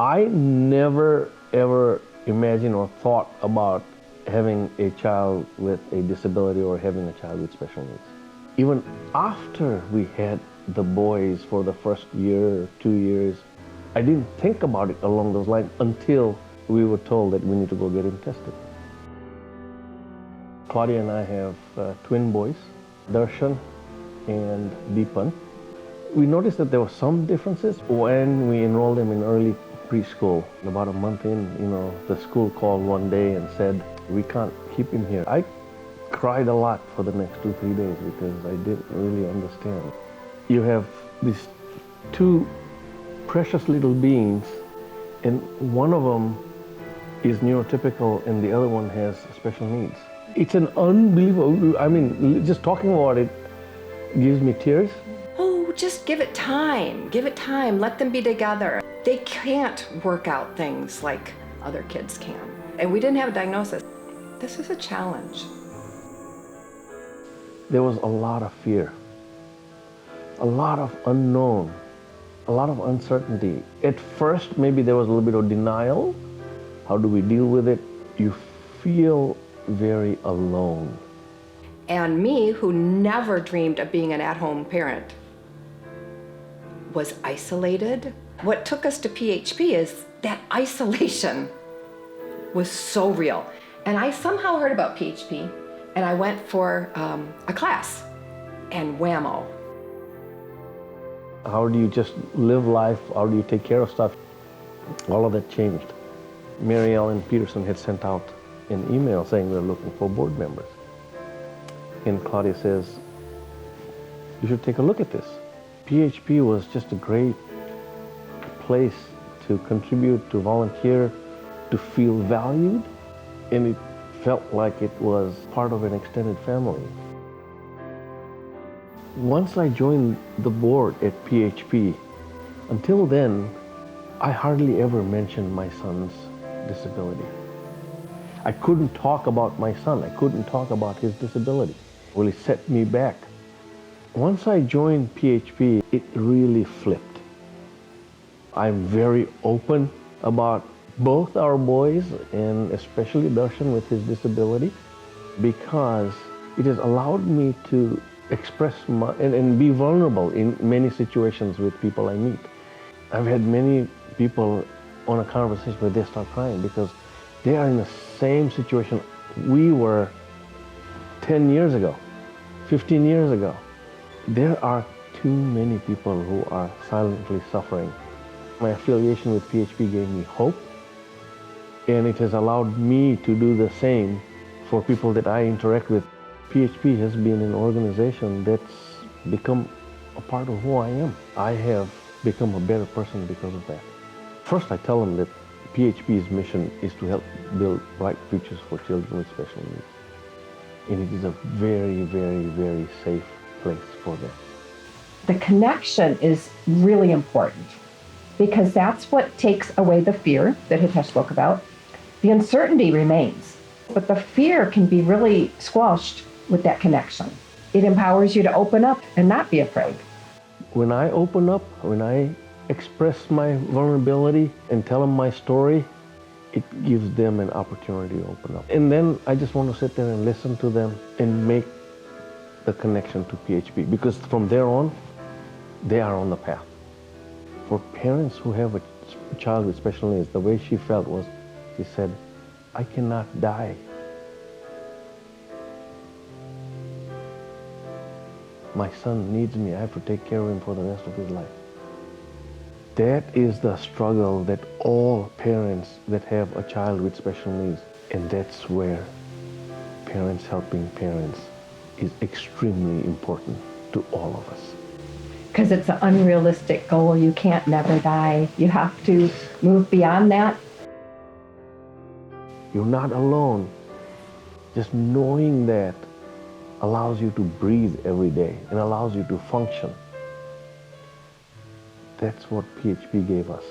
I never ever imagined or thought about having a child with a disability or having a child with special needs. Even after we had the boys for the first year or 2 years, I didn't think about it along those lines until we were told that we need to go get him tested. Claudia and I have twin boys, Darshan and Deepan. We noticed that there were some differences when we enrolled them in early preschool. About a month in, the school called one day and said, we can't keep him here. I cried a lot for the next 2-3 days because I didn't really understand. You have these two precious little beings, and one of them is neurotypical and the other one has special needs. It's an unbelievable, just talking about it gives me tears. Oh, just give it time. Give it time. Let them be together. They can't work out things like other kids can. And we didn't have a diagnosis. This is a challenge. There was a lot of fear, a lot of unknown, a lot of uncertainty. At first, maybe there was a little bit of denial. How do we deal with it? You feel very alone. And me, who never dreamed of being an at-home parent, was isolated. What took us to PHP is that isolation was so real. And I somehow heard about PHP, and I went for a class, and whammo. How do you just live life? How do you take care of stuff? All of that changed. Mary Ellen Peterson had sent out an email saying we're looking for board members. And Claudia says, you should take a look at this. PHP was just a great place to contribute, to volunteer, to feel valued, and it felt like it was part of an extended family. Once I joined the board at PHP, until then, I hardly ever mentioned my son's disability. I couldn't talk about my son. I couldn't talk about his disability. Well, it set me back. Once I joined PHP, it really flipped. I'm very open about both our boys, and especially Darshan with his disability, because it has allowed me to express and be vulnerable in many situations with people I meet. I've had many people on a conversation where they start crying because they are in the same situation we were 10 years ago, 15 years ago. There are too many people who are silently suffering. My affiliation with PHP gave me hope, and it has allowed me to do the same for people that I interact with. PHP has been an organization that's become a part of who I am. I have become a better person because of that. First, I tell them that PHP's mission is to help build bright futures for children with special needs. And it is a very, very, very safe place for them. The connection is really important because that's what takes away the fear that Hitesh spoke about. The uncertainty remains, but the fear can be really squashed with that connection. It empowers you to open up and not be afraid. When I open up, when I express my vulnerability and tell them my story, it gives them an opportunity to open up. And then I just want to sit there and listen to them and make the connection to PHP, because from there on, they are on the path. For parents who have a child with special needs, the way she felt was, she said, I cannot die. My son needs me. I have to take care of him for the rest of his life. That is the struggle that all parents that have a child with special needs, and that's where parents helping parents is extremely important to all of us. Because it's an unrealistic goal. You can't never die. You have to move beyond that. You're not alone. Just knowing that allows you to breathe every day and allows you to function. That's what PHP gave us.